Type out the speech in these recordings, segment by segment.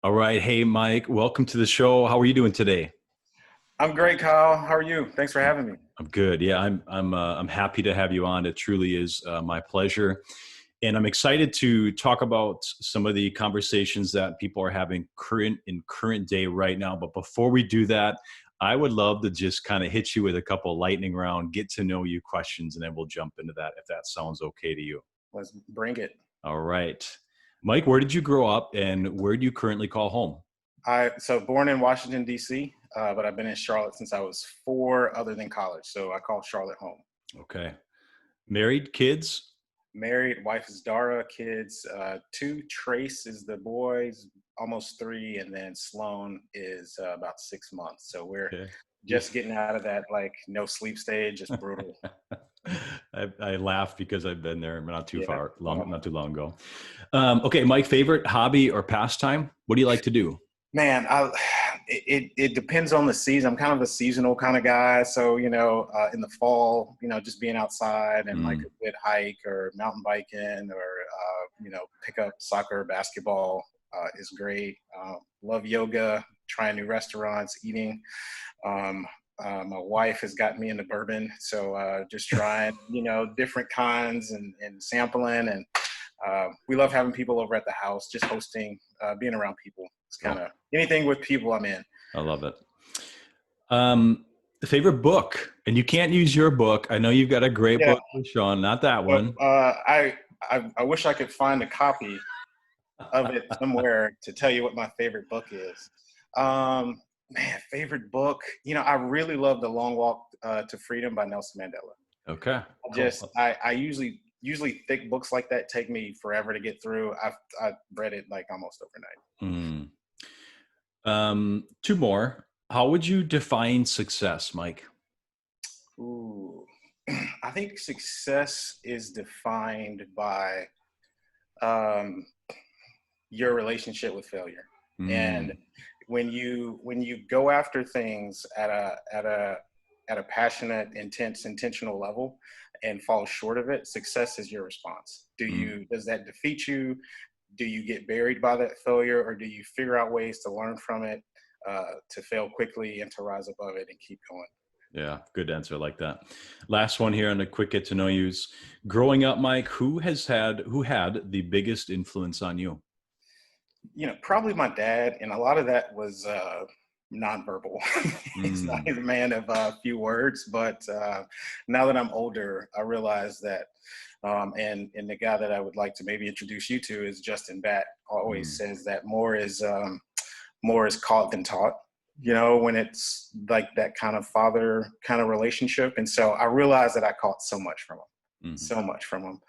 All right. Hey, Mike, welcome to the show. How are you doing today? I'm great, Kyle. How are you? Thanks for I'm, having me. I'm good. Yeah, I'm happy to have you on. It truly is my pleasure. And I'm excited to talk about some of the conversations that people are having current day right now. But before we do that, I would love to just kind of hit you with a couple lightning round, get to know you questions, and then we'll jump into that if that sounds okay to you. Let's bring it. All right. Mike, where did you grow up and where do you currently call home? So born in Washington, D.C., but I've been in Charlotte since I was four, other than college. So I call Charlotte home. Okay. Married, kids? Married, wife is Dara, kids, two. Trace is the boys, almost three, and then Sloan is about 6 months. So we're Okay. just getting out of that like no sleep stage. It's brutal. I laugh because I've been there not too Yeah. far long, not too long ago. Okay, Mike, favorite hobby or pastime? What do you like to do? Man, it depends on the season. I'm kind of a seasonal kind of guy. So, in the fall, just being outside and like Mm, a good hike or mountain biking or, pick up soccer, basketball is great. Love yoga, trying new restaurants, eating. Um, my wife has gotten me into bourbon. So just trying, different kinds and sampling. And we love having people over at the house, just hosting, being around people. It's kind oh, of anything with people I'm in. I love it. Um, favorite book, and you can't use your book. I know you've got a great Yeah. book with Sean, not that Well, one. I wish I could find a copy of it somewhere to tell you what my favorite book is. Um, favorite book. I really love The Long Walk to Freedom by Nelson Mandela. Okay, I cool. just I usually thick books like that take me forever to get through. I've read it like almost overnight. Mm. Two more. How would you define success, Mike? Ooh, I think success is defined by um, your relationship with failure. And Mm, when you go after things at a passionate, intentional level and fall short of it, success is your response. mm. Does that defeat you? Do you get buried by that failure, or do you figure out ways to learn from it, to fail quickly and to rise above it and keep going? Yeah, good answer. I like that. Last one here on a quick get to know yous. Growing up, Mike, who had the biggest influence on you? Probably my dad, and a lot of that was nonverbal. Mm, He's a man of few words, but now that I'm older, I realize that, and the guy that I would like to maybe introduce you to is Justin Batt. Always mm, says that more is caught than taught. When it's like that kind of father kind of relationship, and so I realized that I caught so much from him, mhm. so much from him.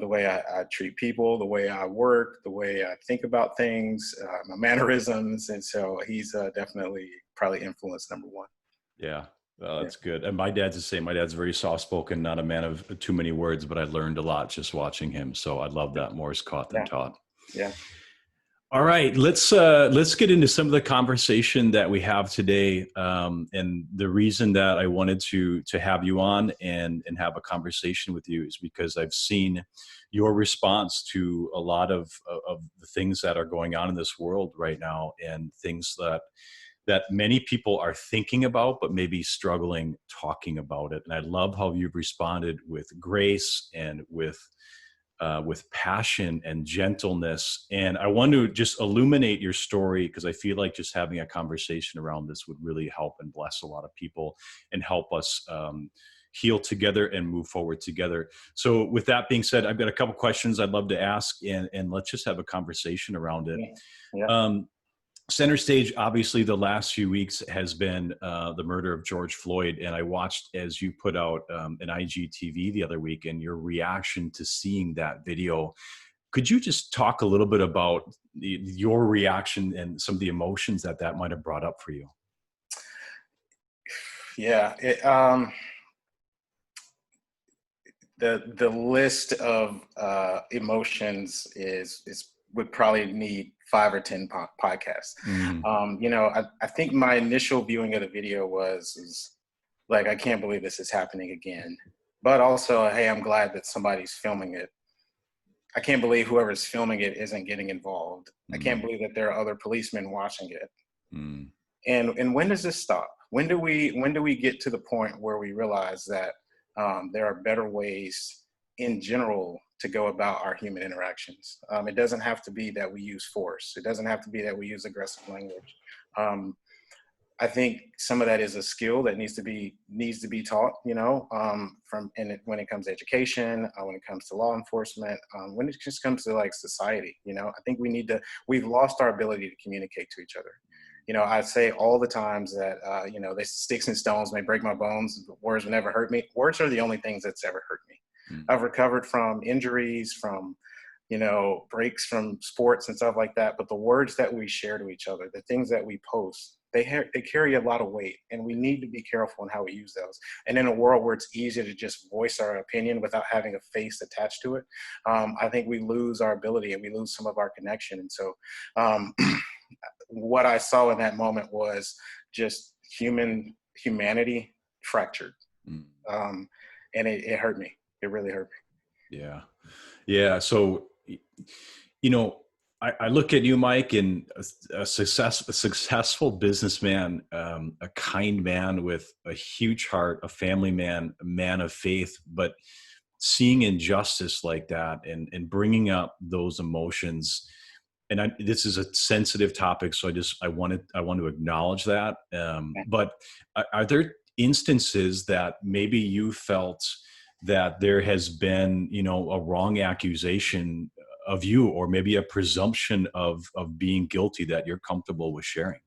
The way I treat people, the way I work, the way I think about things, my mannerisms. And so he's definitely probably influence number one. Yeah, Yeah. that's good. And my dad's the same. My dad's very soft spoken, not a man of too many words, but I learned a lot just watching him. So I love that. More is caught than Yeah. taught. Yeah. All right, let's get into some of the conversation that we have today, and the reason that I wanted to have you on and have a conversation with you is because I've seen your response to a lot of the things that are going on in this world right now, and things that many people are thinking about but maybe struggling talking about it. And I love how you've responded with grace and with passion and gentleness. And I want to just illuminate your story because I feel like just having a conversation around this would really help and bless a lot of people and help us heal together and move forward together. So with that being said, I've got a couple questions I'd love to ask, and let's just have a conversation around it. Yeah. Yeah. Um, Center stage, obviously, the last few weeks has been the murder of George Floyd, and I watched as you put out an IGTV the other week, and your reaction to seeing that video. Could you just talk a little bit about your reaction and some of the emotions that might have brought up for you? Yeah. The list of emotions would probably need 5 or 10 podcasts. Mm, I think my initial viewing of the video was like, I can't believe this is happening again. But also, hey, I'm glad that somebody's filming it. I can't believe whoever's filming it isn't getting involved. I can't Mm, believe that there are other policemen watching it. mm, And when does this stop? When do we get to the point where we realize that there are better ways in general to go about our human interactions? It doesn't have to be that we use force. It doesn't have to be that we use aggressive language. Um, I think some of that is a skill that needs to be taught. When it comes to education, when it comes to law enforcement, when it just comes to like society. I think we've lost our ability to communicate to each other. I say all the times that they sticks and stones may break my bones, but words will never hurt me. Words are the only things that's ever hurt me. mm. I've recovered from injuries, from breaks from sports and stuff like that. But the words that we share to each other, the things that we post, they carry a lot of weight, and we need to be careful in how we use those. And in a world where it's easy to just voice our opinion without having a face attached to it, I think we lose our ability and we lose some of our connection. And so, what I saw in that moment was just humanity fractured, Mm. and it hurt me. It really hurt Yeah. Yeah. So, I look at you, Mike, and a successful businessman, a kind man with a huge heart, a family man, a man of faith, but seeing injustice like that and bringing up those emotions. And this is a sensitive topic, so I want to acknowledge that. me. But are there instances that maybe you felt that there has been, a wrong accusation of you, or maybe a presumption of being guilty that you're comfortable with sharing?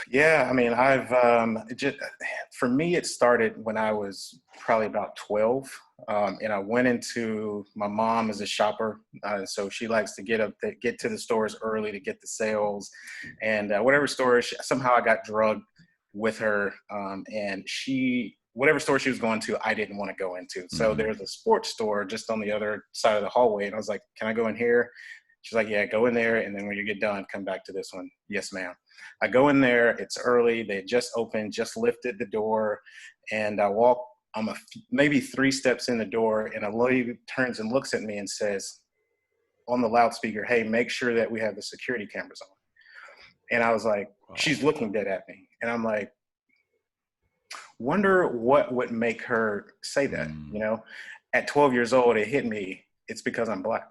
Yeah, I mean, for me, it started when I was probably about 12. And I went into, my mom is a shopper. So she likes to get to the stores early to get the sales. And whatever store, somehow I got drugged with her. And whatever store she was going to, I didn't want to go into. So Mm-hmm. there's a sports store just on the other side of the hallway. And I was like, can I go in here? She's like, yeah, go in there. And then when you get done, come back to this one. Yes, ma'am. I go in there. It's early. They just opened, just lifted the door. And I walk, maybe 3 steps in the door. And a lady turns and looks at me and says on the loudspeaker, hey, make sure that we have the security cameras on. And I was like, Wow. she's looking dead at me. And I'm like, wonder what would make her say that. Mm, At 12 years old, it hit me. It's because I'm Black.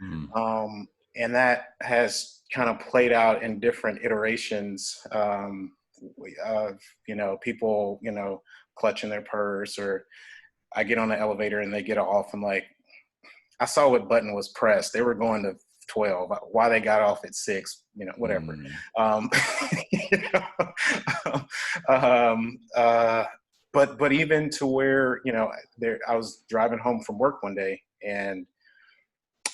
mm, And that has kind of played out in different iterations of, people, clutching their purse, or I get on the elevator and they get off. I'm like, I saw what button was pressed. They were going to 12. Why they got off at 6, whatever. mm, Um, you know, um, uh, but even to where, I was driving home from work one day, and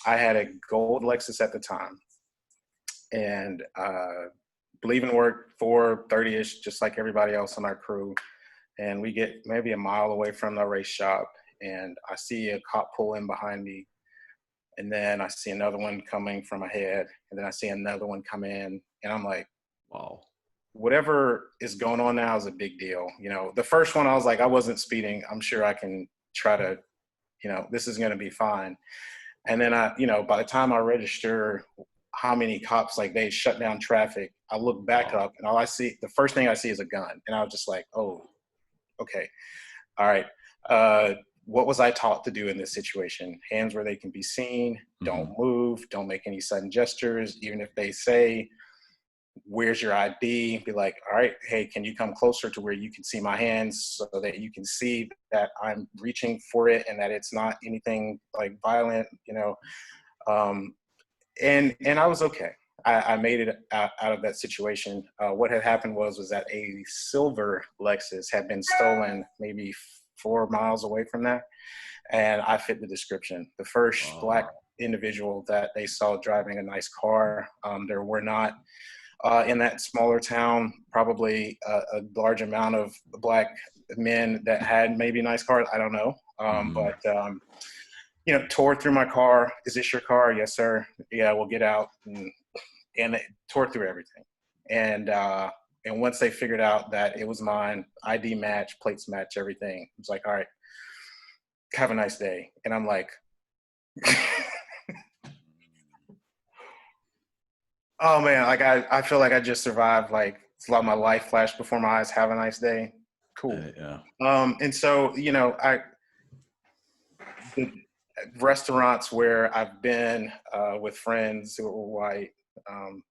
I had a gold Lexus at the time, and leaving work 4:30ish, just like everybody else on our crew. And we get maybe a mile away from the race shop, and I see a cop pull in behind me, and then I see another one coming from ahead, and then I see another one come in, and I'm like, wow. whatever is going on now is a big deal. The first one, I was like, I wasn't speeding. I'm sure I can try to, this is going to be fine. And then by the time I register how many cops, like, they shut down traffic, I look back Wow. up, and the first thing I see is a gun. And I was just like, oh, okay. All right. What was I taught to do in this situation? Hands where they can be seen. Hmm. Don't move. Don't make any sudden gestures. Even if they say, where's your ID? Be like, all right, hey, can you come closer to where you can see my hands, so that you can see that I'm reaching for it and that it's not anything like violent, and I was okay. I made it out of that situation. What had happened was that a silver Lexus had been stolen maybe 4 miles away from that, and I fit the description. The first Black Wow. individual that they saw driving a nice car. There were not, in that smaller town, probably a large amount of Black men that had maybe nice cars. I don't know, Hmm. tore through my car. Is this your car? Yes, sir. Yeah, we'll get out. And it tore through everything. And once they figured out that it was mine, ID match, plates match, everything, it was like, all right, have a nice day. And I'm like, Oh man, like I feel like I just survived. Like it's a lot of my life flashed before my eyes. Have a nice day. Cool. Yeah. And so, the restaurants where I've been with friends who were white, um,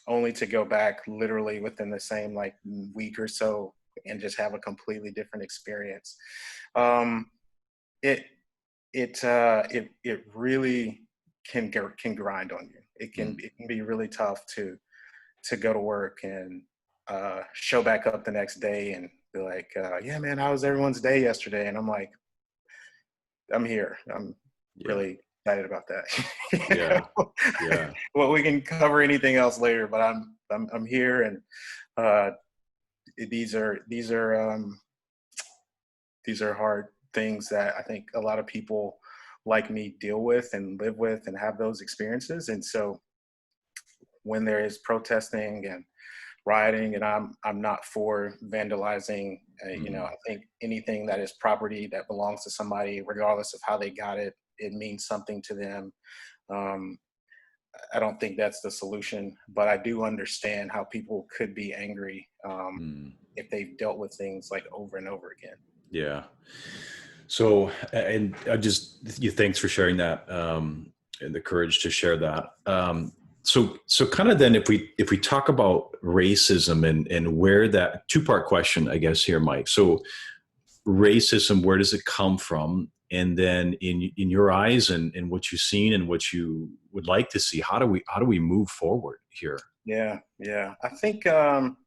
only to go back literally within the same like week or so and just have a completely different experience. Um, it it really can grind on you. Mm. It can be really tough to go to work and show back up the next day and be like, yeah, man, how was everyone's day yesterday? And I'm like, I'm here. I'm Yeah. really excited about that. Yeah. Yeah. Well, we can cover anything else later, but I'm here, and uh, these are hard things that I think a lot of people like me deal with and live with and have those experiences. And so when there is protesting and rioting, and I'm not for vandalizing. Mm. I think anything that is property that belongs to somebody, regardless of how they got it, it means something to them. Um, I don't think that's the solution, but I do understand how people could be angry Mm. if they've dealt with things like over and over again. Yeah. So, and thanks for sharing that, and the courage to share that. So kind of then if we talk about racism and where that two-part question, I guess here, Mike. So racism, where does it come from? And then in your eyes and what you've seen and what you would like to see, how do we move forward here? Yeah, yeah. I think I'm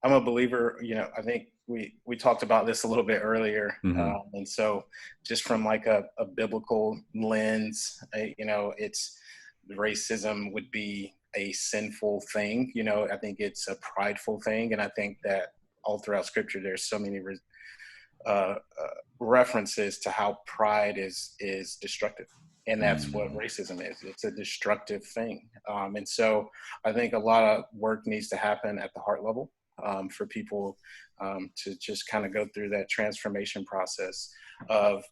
a believer. I think we talked about this a little bit earlier, Mm-hmm. and so just from like a biblical lens, it's racism would be a sinful thing. I think it's a prideful thing, and I think that all throughout Scripture there's so many uh, references to how pride is destructive, and that's what Mm. racism is. It's a destructive thing, and so I think a lot of work needs to happen at the heart level for people to just kind of go through that transformation process of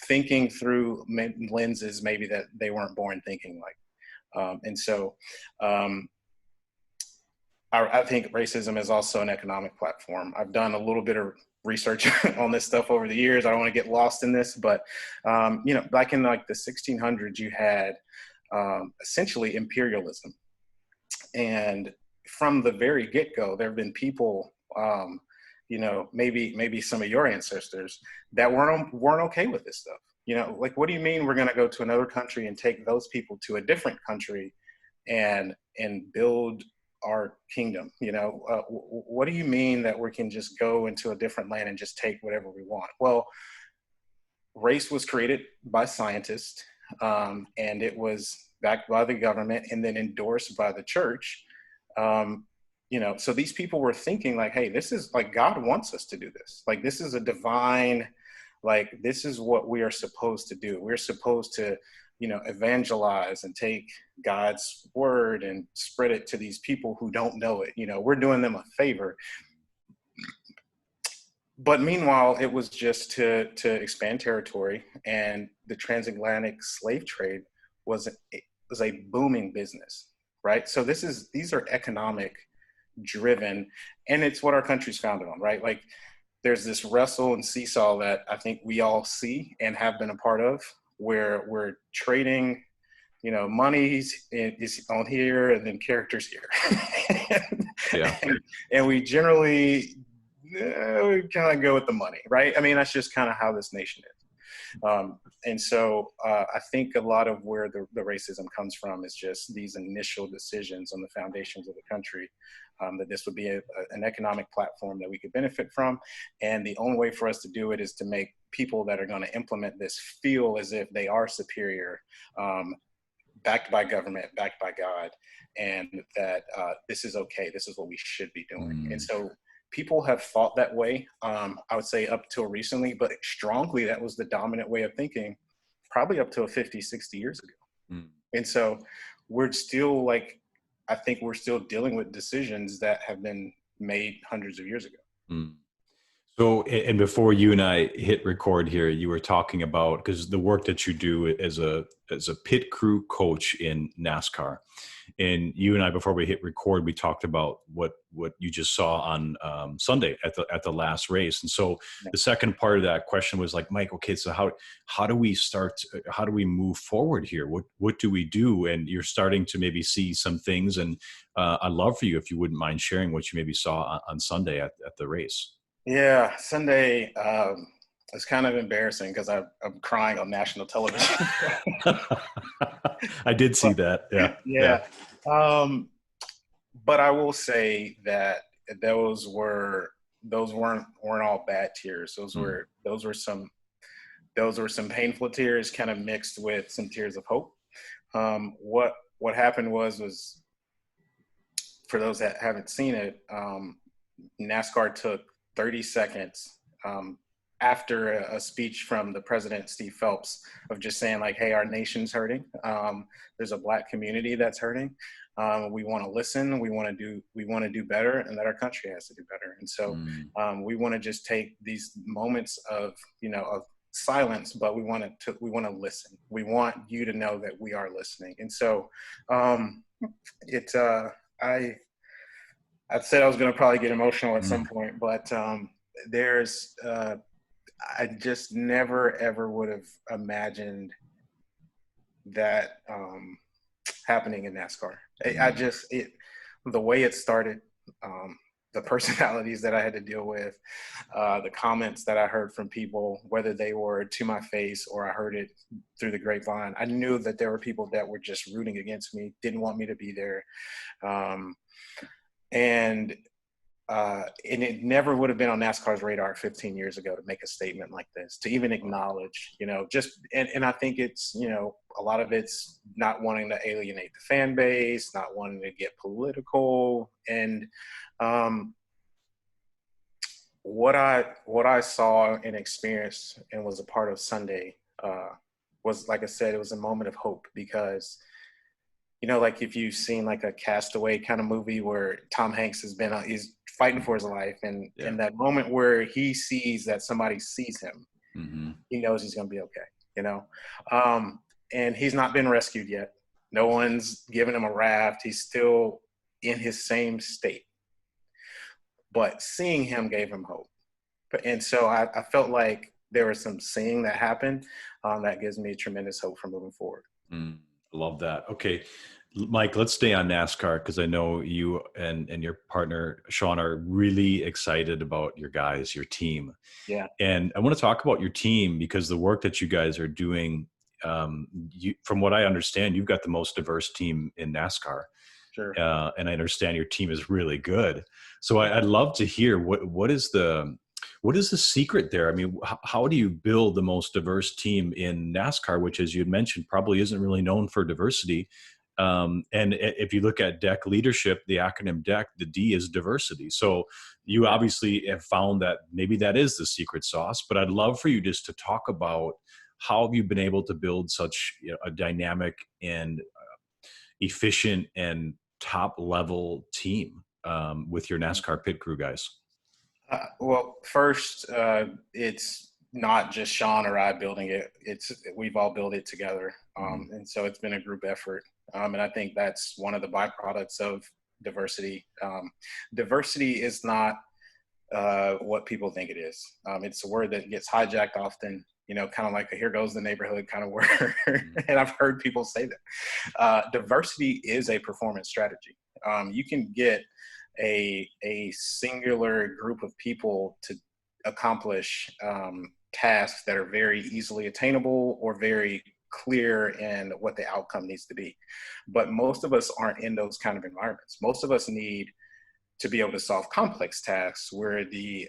thinking through lenses maybe that they weren't born thinking like, and so. I think racism is also an economic platform. I've done a little bit of research on this stuff over the years. I don't want to get lost in this, but back in like the 1600s, you had essentially imperialism, and from the very get-go, there have been people, maybe some of your ancestors that weren't okay with this stuff. Like, what do you mean we're going to go to another country and take those people to a different country and build our kingdom? What do you mean that we can just go into a different land and just take whatever we want? Well, race was created by scientists, and it was backed by the government and then endorsed by the church. So these people were thinking like, hey, this is like, God wants us to do this. Like, this is a divine, like, this is what we are supposed to do. We're supposed to evangelize and take God's word and spread it to these people who don't know it. We're doing them a favor. But meanwhile, it was just to expand territory, and the transatlantic slave trade was a booming business, right? So these are economic driven, and it's what our country's founded on, right? Like, there's this wrestle and seesaw that I think we all see and have been a part of, where we're trading, money is on here and then characters here. Yeah. and we generally we kind of go with the money, right? I mean, that's just kind of how this nation is. And so I think a lot of where the racism comes from is just these initial decisions on the foundations of the country, that this would be an economic platform that we could benefit from. And the only way for us to do it is to make people that are going to implement this feel as if they are superior, backed by government, backed by God, and that this is okay. This is what we should be doing. And Mm. so people have thought that way, I would say up till recently, but strongly that was the dominant way of thinking, probably up to 50, 60 years ago. Mm. And so we're still I think we're still dealing with decisions that have been made hundreds of years ago. Mm. So, and before you and I hit record here, you were talking about, because the work that you do as a pit crew coach in NASCAR, And you and I, before we hit record, we talked about what you just saw on Sunday at the last race. And so the second part of that question was like, Mike, okay, so how do we start? How do we move forward here? What do we do? And you're starting to maybe see some things. And I'd love for you if you wouldn't mind sharing what you maybe saw on Sunday at the race. Yeah, Sunday. It's kind of embarrassing because I'm crying on national television. I did see that. Yeah. Yeah. Um, but I will say that those weren't all bad tears. Those were some painful tears, kind of mixed with some tears of hope. What happened was for those that haven't seen it, NASCAR took 30 seconds after a speech from the president, Steve Phelps, of just saying like, hey, our nation's hurting. There's a Black community that's hurting. We want to listen. We want to do better, and that our country has to do better. And so we want to just take these moments of silence, but we want to listen. We want you to know that we are listening. And so I said I was going to probably get emotional at some point, but I just never ever would have imagined that happening in NASCAR. The way it started, the personalities that I had to deal with, the comments that I heard from people, whether they were to my face or I heard it through the grapevine, I knew that there were people that were just rooting against me, didn't want me to be there. And it never would have been on NASCAR's radar 15 years ago to make a statement like this, to even acknowledge, and I think it's, a lot of it's not wanting to alienate the fan base, not wanting to get political. And what I saw and experienced and was a part of Sunday was, like I said, it was a moment of hope because, like if you've seen like a Castaway kind of movie where Tom Hanks he's fighting for his life, and in that moment where he sees that somebody sees him, he knows he's going to be okay, and he's not been rescued yet. No one's given him a raft. He's still in his same state, but seeing him gave him hope. And so I felt like there was some seeing that happened that gives me tremendous hope for moving forward. Love that. Okay, Mike, let's stay on NASCAR because I know you and your partner, Sean, are really excited about your guys, your team. Yeah. And I want to talk about your team because the work that you guys are doing, from what I understand, you've got the most diverse team in NASCAR. Sure. And I understand your team is really good. So I'd love to hear what is the secret there? I mean, how do you build the most diverse team in NASCAR, which, as you had mentioned, probably isn't really known for diversity? And if you look at DEC leadership, the acronym DEC, the D is diversity. So you obviously have found that maybe that is the secret sauce, but I'd love for you just to talk about how have you been able to build such a dynamic and efficient and top level team with your NASCAR pit crew guys? Well, first, it's not just Sean or I building it. We've all built it together. And so it's been a group effort. And I think that's one of the byproducts of diversity. Diversity is not what people think it is. It's a word that gets hijacked often, kind of like a here goes the neighborhood kind of word. And I've heard people say that. Diversity is a performance strategy. You can get a singular group of people to accomplish tasks that are very easily attainable or very clear in what the outcome needs to be. But most of us aren't in those kind of environments. Most of us need to be able to solve complex tasks where the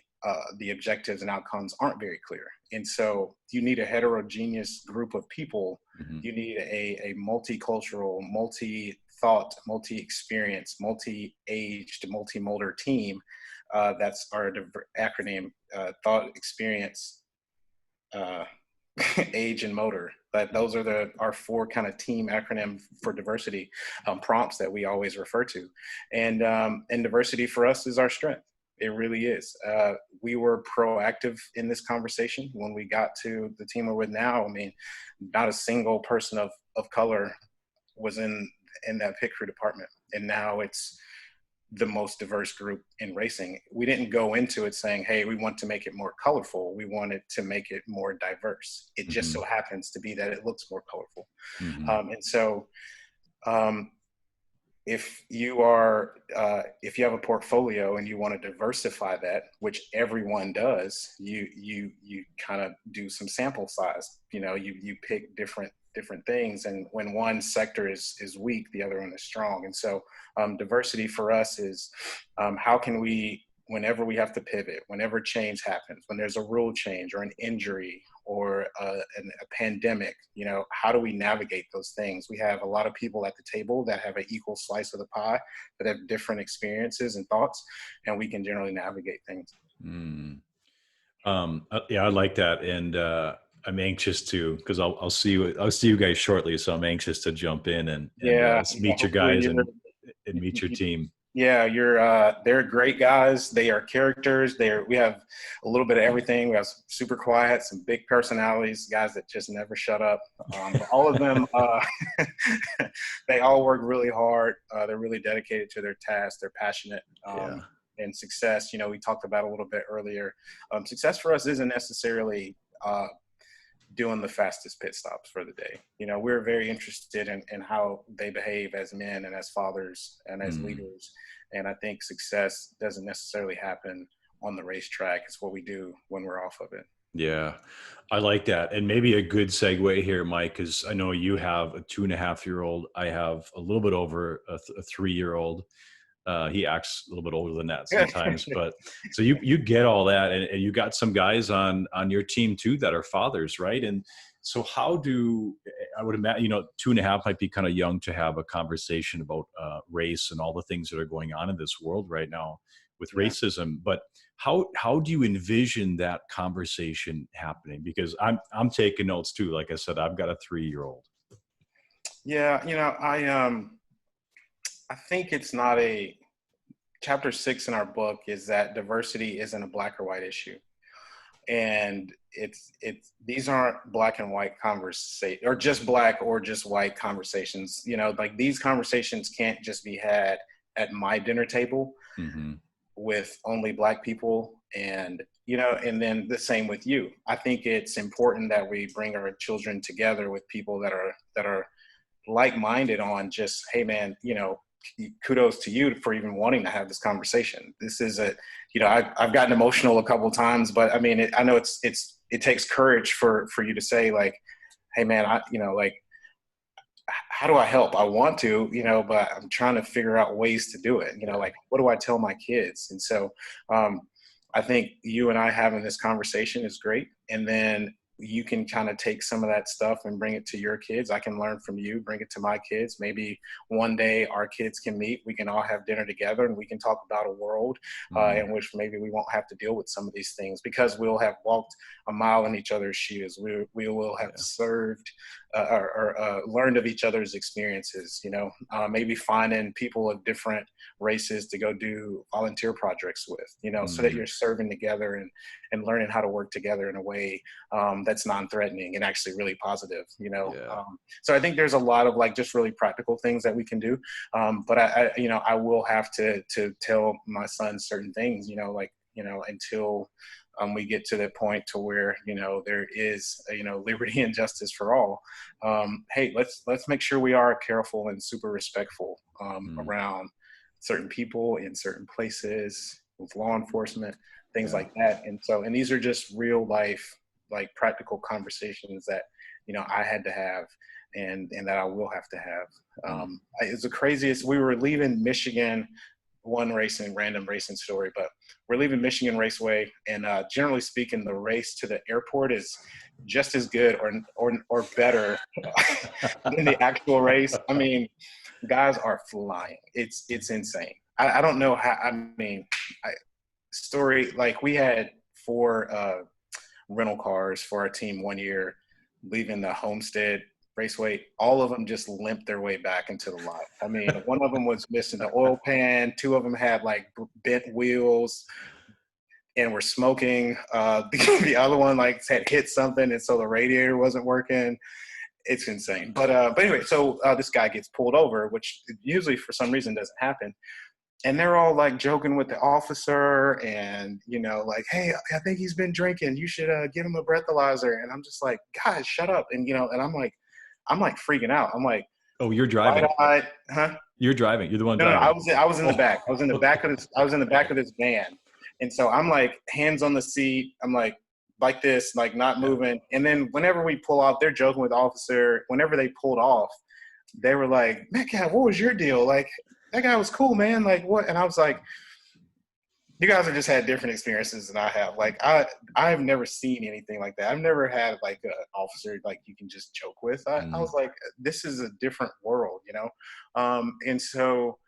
objectives and outcomes aren't very clear. And so you need a heterogeneous group of people. You need a multicultural, multi-thought, multi-experience, multi-aged, multi-motor team. That's our acronym, thought, experience, age, and motor. But those are our four kind of team acronym for diversity prompts that we always refer to. And diversity for us is our strength. It really is. We were proactive in this conversation when we got to the team we're with now. I mean, not a single person of color was in in that pit crew department. And now it's the most diverse group in racing. We didn't go into it saying, hey, we want to make it more colorful. We wanted to make it more diverse. It just so happens to be that it looks more colorful. And so if you have a portfolio and you want to diversify that, which everyone does, you kind of do some sample size. You pick different things, and when one sector is weak, the other one is strong. And so diversity for us is how can we, whenever we have to pivot, whenever change happens, when there's a rule change or an injury or a pandemic, how do we navigate those things? We have a lot of people at the table that have an equal slice of the pie, that have different experiences and thoughts, and we can generally navigate things. Yeah, I like that. And I'm anxious to, because I'll see you guys shortly. So I'm anxious to jump in and meet your guys and meet your team. Yeah, they're great guys. They are characters. We have a little bit of everything. We have some super quiet, some big personalities, guys that just never shut up. But all of them, they all work really hard. They're really dedicated to their task. They're passionate. And success, we talked about a little bit earlier. Success for us isn't necessarily doing the fastest pit stops for the day. We're very interested in how they behave as men and as fathers and as leaders. And I think success doesn't necessarily happen on the racetrack. It's what we do when we're off of it. Yeah, I like that. And maybe a good segue here, Mike, because I know you have a 2.5-year-old. I have a little bit over a 3-year-old. He acts a little bit older than that sometimes, but so you get all that, and you got some guys on your team too that are fathers, right? And so I would imagine, 2.5 might be kind of young to have a conversation about race and all the things that are going on in this world right now with racism. But how do you envision that conversation happening? Because I'm taking notes too. Like I said, I've got a 3-year-old. Yeah, I think it's not chapter 6 in our book is that diversity isn't a black or white issue. And these aren't black and white conversations, or just black or just white conversations. Like these conversations can't just be had at my dinner table with only black people. And, and then the same with you. I think it's important that we bring our children together with people that are like-minded on just, hey man, kudos to you for even wanting to have this conversation. This is I've gotten emotional a couple of times, but I mean, I know it takes courage for you to say like, hey man, how do I help? I want to, but I'm trying to figure out ways to do it. Like, what do I tell my kids? And so, I think you and I having this conversation is great. And then you can kind of take some of that stuff and bring it to your kids. I can learn from you, bring it to my kids. Maybe one day our kids can meet. We can all have dinner together and we can talk about a world in which maybe we won't have to deal with some of these things because we'll have walked a mile in each other's shoes. We will have served or learned of each other's experiences, maybe finding people of different races to go do volunteer projects with, so that you're serving together and learning how to work together in a way that's non-threatening and actually really positive, So I think there's a lot of like just really practical things that we can do. But I will have to tell my son certain things, until we get to the point to where, there is, liberty and justice for all. Hey, let's make sure we are careful and super respectful around certain people in certain places with law enforcement, things like that. And these are just real life, like practical conversations that, I had to have and that I will have to have. It's the craziest. We were leaving Michigan, random racing story, but we're leaving Michigan Raceway, and generally speaking, the race to the airport is just as good or better than the actual race. I mean, guys are flying. It's insane. I don't know how. Like we had 4 rental cars for our team one year, leaving the Homestead Raceway. All of them just limped their way back into the lot. I mean, one of them was missing the oil pan. 2 of them had like bent wheels and were smoking. The other one like had hit something, and so the radiator wasn't working. It's insane. But anyway, so this guy gets pulled over, which usually for some reason doesn't happen. And they're all like joking with the officer and, like, hey, I think he's been drinking. You should give him a breathalyzer. And I'm just like, guys, shut up. And, and I'm like freaking out. I'm like, Oh, you're driving. wide-eyed, huh? You're driving. You're the one No, driving. I was in the back. I was in the back Okay. of this. I was in the back of this van, and so I'm like hands on the seat. I'm like this, like not moving. And then whenever we pull off, they're joking with the officer. Whenever they pulled off, they were like, "Metcalf, what was your deal? Like that guy was cool, man. Like what?" And I was like, "You guys have just had different experiences than I have. Like I've never seen anything like that. I've never had like an officer like you can just joke with. I was like, this is a different world, and so."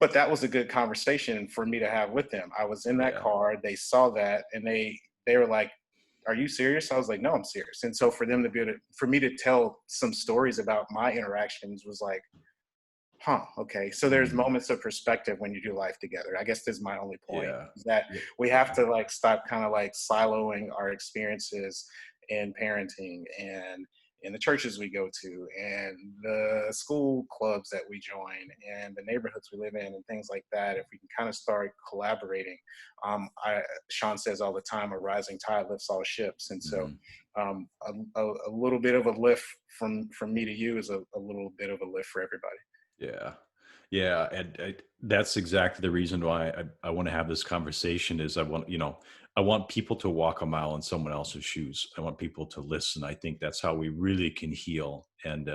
But that was a good conversation for me to have with them. I was in that car. They saw that, and they were like, "Are you serious?" I was like, "No, I'm serious." And so for them to be able to, for me to tell some stories about my interactions was like, "Huh, okay." So there's moments of perspective when you do life together. I guess this is my only point is that we have to like stop kind of like siloing our experiences in parenting and in the churches we go to and the school clubs that we join and the neighborhoods we live in and things like that. If we can kind of start collaborating, Sean says all the time, a rising tide lifts all ships. And so a little bit of a lift from me to you is a little bit of a lift for everybody. Yeah. Yeah. And that's exactly the reason why I want to have this conversation is I want people to walk a mile in someone else's shoes. I want people to listen. I think that's how we really can heal. And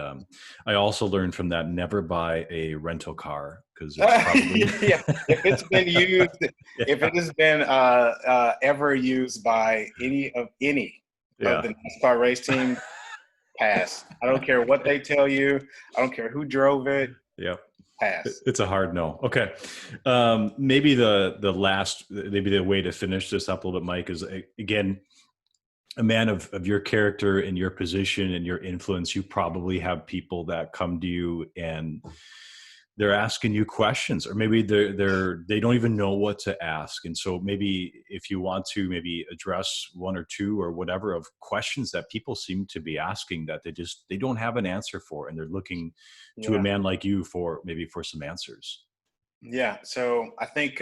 I also learned from that, never buy a rental car because it's probably yeah. If it's been used, if it has been ever used by any of the NASCAR race team, pass. I don't care what they tell you. I don't care who drove it. Yep. Pass. It's a hard no. Okay. Maybe maybe the way to finish this up a little bit, Mike, is again, a man of your character and your position and your influence. You probably have people that come to you and they're asking you questions, or maybe they don't even know what to ask. And so maybe if you want to maybe address one or two or whatever of questions that people seem to be asking that they don't have an answer for, and they're looking to a man like you for some answers. Yeah. So I think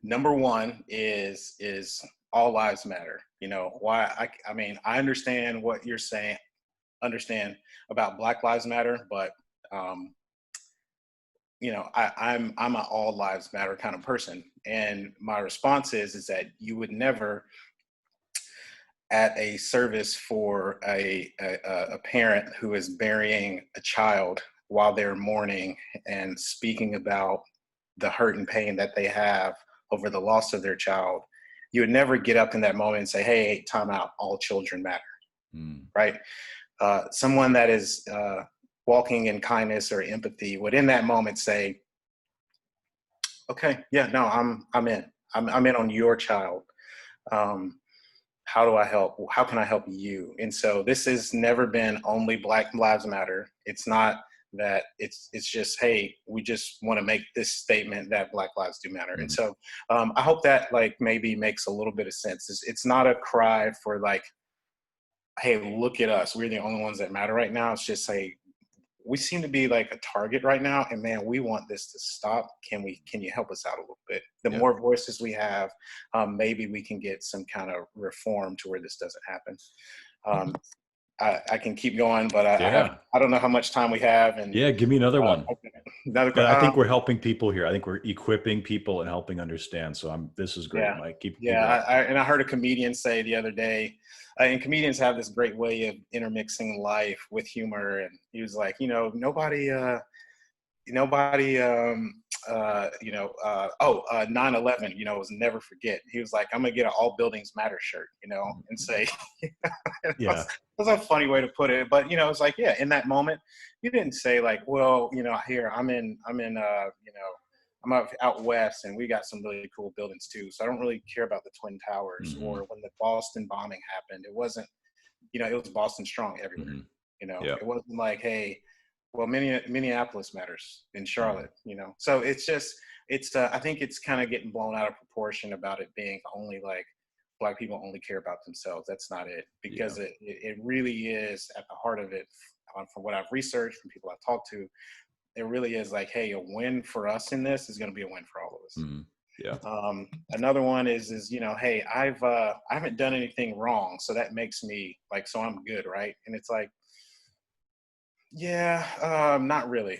number one is all lives matter. Why I mean, I understand what you're saying, understand about Black Lives Matter, but I'm an all lives matter kind of person. And my response is that you would never at a service for a parent who is burying a child while they're mourning and speaking about the hurt and pain that they have over the loss of their child, you would never get up in that moment and say, hey, time out, all children matter, right? Someone that is walking in kindness or empathy would in that moment say, okay, yeah, no, I'm in. I'm in on your child. How do I help? How can I help you? And so this has never been only Black Lives Matter. It's not that it's just, hey, we just want to make this statement that Black lives do matter. And so I hope that like maybe makes a little bit of sense. It's not a cry for like, hey, look at us. We're the only ones that matter right now. It's just say, we seem to be like a target right now, and man, we want this to stop. Can you help us out a little bit? The more voices we have, maybe we can get some kind of reform to where this doesn't happen. I can keep going, but I don't know how much time we have. And give me another one. Okay. I think we're helping people here. I think we're equipping people and helping understand. So this is great, Mike. Keep I heard a comedian say the other day, and comedians have this great way of intermixing life with humor. And he was like, nobody, 9/11, was never forget. He was like, I'm gonna get an all buildings matter shirt, and say, that's a funny way to put it. But, it's like, in that moment, you didn't say like, well, here I'm out west and we got some really cool buildings too. So I don't really care about the Twin Towers or when the Boston bombing happened. It wasn't, it was Boston strong everywhere. It wasn't like, hey, well, Minneapolis matters in Charlotte, So it's just, I think it's kind of getting blown out of proportion about it being only like Black people only care about themselves. That's not it, Yeah. because it really is at the heart of it. From what I've researched, from people I've talked to, it really is like, hey, a win for us in this is going to be a win for all of us. Mm, yeah. Another one is hey, I haven't done anything wrong, so that makes me like, so I'm good, right? And it's like, yeah, not really.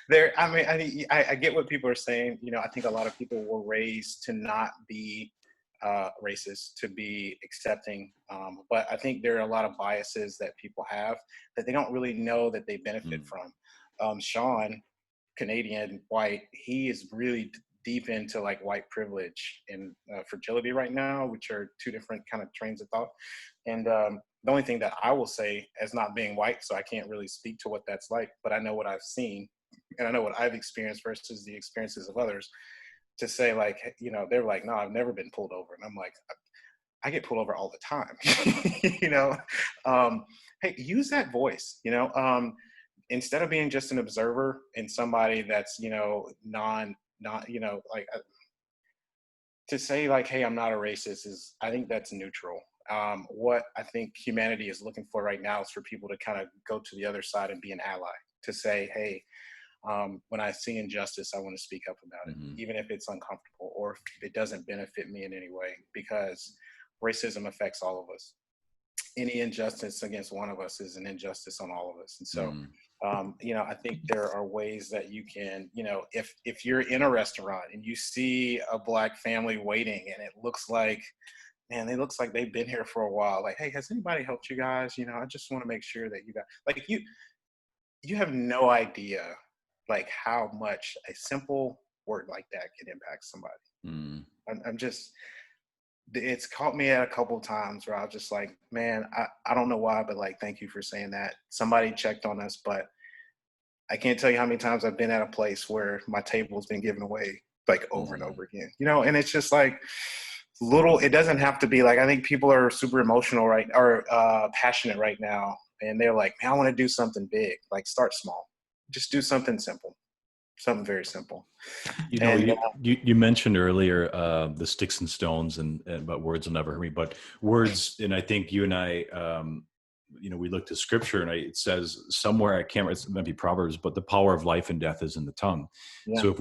There, I mean, I get what people are saying. I think a lot of people were raised to not be racist, to be accepting. But I think there are a lot of biases that people have that they don't really know that they benefit Mm, from. Sean, Canadian, white, he is really deep into like white privilege and fragility right now, which are two different kind of trains of thought. And the only thing that I will say, as not being white, so I can't really speak to what that's like, but I know what I've seen and I know what I've experienced versus the experiences of others, to say like, they're like, no, I've never been pulled over. And I'm like, I get pulled over all the time. Hey, use that voice, instead of being just an observer and somebody that's, not, like, to say like, hey, I'm not a racist is, I think that's neutral. What I think humanity is looking for right now is for people to kind of go to the other side and be an ally, to say, hey, when I see injustice, I want to speak up about it, mhm, even if it's uncomfortable or if it doesn't benefit me in any way, because racism affects all of us. Any injustice against one of us is an injustice on all of us. And so, mm, I think there are ways that you can, if you're in a restaurant and you see a Black family waiting and it looks like, man, it looks like they've been here for a while. Like, hey, has anybody helped you guys? I just want to make sure that you got, like, you have no idea like how much a simple word like that can impact somebody. mm. I'm just, it's caught me at a couple of times where I was just like, man, I don't know why, but like, thank you for saying that. Somebody checked on us, but I can't tell you how many times I've been at a place where my table's been given away like over and Mhm. over again, and it's just like it doesn't have to be like, I think people are super emotional, right? Or passionate right now. And they're like, man, I want to do something big. Like, start small. Just do something simple, something very simple. And You mentioned earlier the sticks and stones and but words will never hurt me. But words, and I think you and I, we looked at scripture and it says somewhere, I can't remember, it might be Proverbs, but the power of life and death is in the tongue. yeah, So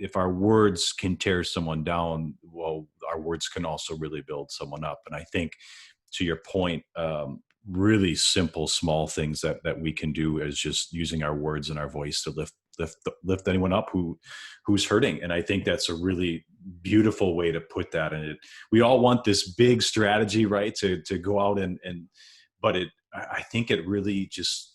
if our words can tear someone down, well, our words can also really build someone up. And I think, to your point, really simple, small things that we can do is just using our words and our voice to lift anyone up who's hurting. And I think that's a really beautiful way to put that. And we all want this big strategy, right? To go out but I think it really just,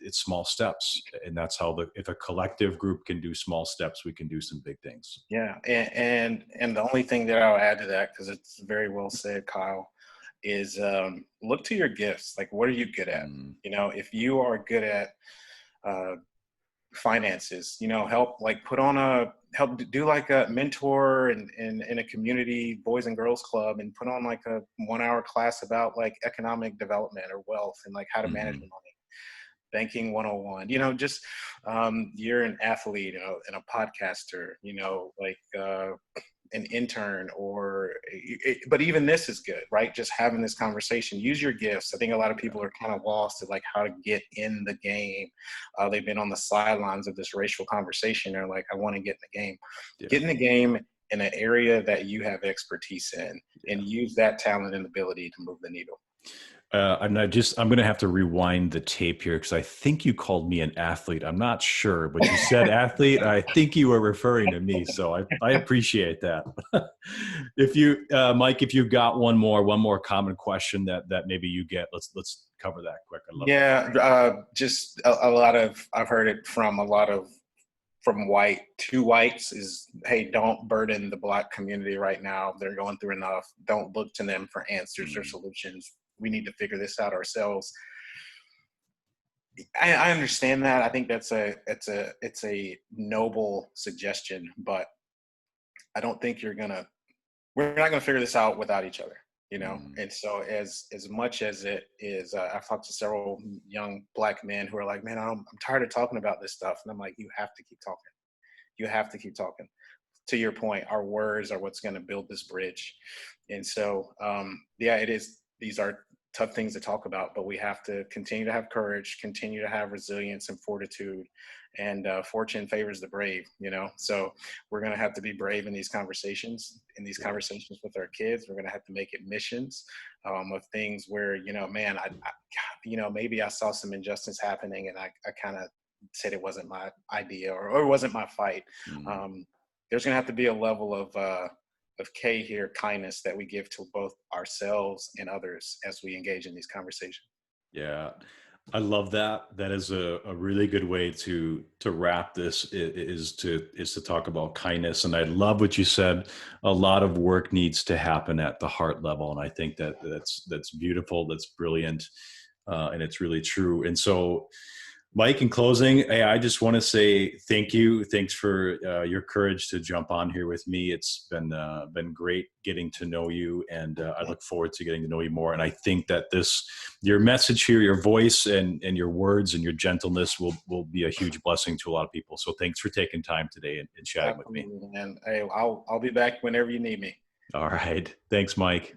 it's small steps. And that's how if a collective group can do small steps, we can do some big things. yeah. And the only thing that I'll add to that, because it's very well said, Kyle, is look to your gifts. Like, what are you good at? Mm, If you are good at uh, finances, help do like a mentor in a community boys and girls club, and put on like a 1 hour class about like economic development or wealth and like how to manage mhm. money, banking 101. Just you're an athlete, and a podcaster, like an intern, but even this is good, right? Just having this conversation, use your gifts. I think a lot of Yeah. people are kind of lost at like how to get in the game. They've been on the sidelines of this racial conversation. They're like, I want to get in the game. Yeah. Get in the game in an area that you have expertise in, Yeah. and use that talent and ability to move the needle. I'm going to have to rewind the tape here because I think you called me an athlete. I'm not sure, but you said athlete. I think you were referring to me. So I appreciate that. Mike, if you've got one more common question that maybe you get, let's cover that quick. I love that. Yeah, just a lot of, I've heard it from a lot of, from white to whites, is, hey, don't burden the Black community right now. They're going through enough. Don't look to them for answers or Mm, solutions. We need to figure this out ourselves. I understand that. I think it's a noble suggestion, but I don't think we're not gonna figure this out without each other. mm, And so as much as it is, I've talked to several young Black men who are like, man, I'm tired of talking about this stuff. And I'm like, you have to keep talking. You have to keep talking. to your point, our words are what's going to build this bridge. And so, yeah, it is. These are tough things to talk about, but we have to continue to have courage, continue to have resilience and fortitude, and fortune favors the brave, you know? So we're going to have to be brave in these conversations, with our kids. We're going to have to make it missions of things where, you know, man, you know, maybe I saw some injustice happening and I kind of said it wasn't my idea or it wasn't my fight. There's going to have to be a level of K here, kindness that we give to both ourselves and others as we engage in these conversations. Yeah, I love that. That is a really good way to wrap this is to talk about kindness. And I love what you said. A lot of work needs to happen at the heart level, and I think that that's beautiful. That's brilliant, and it's really true. And so, Mike, in closing, hey, I just want to say thank you. Thanks for your courage to jump on here with me. It's been great getting to know you, and I look forward to getting to know you more. And I think that your message here, your voice, and your words and your gentleness will be a huge blessing to a lot of people. So thanks for taking time today and chatting with me. And hey, I'll be back whenever you need me. All right, thanks, Mike.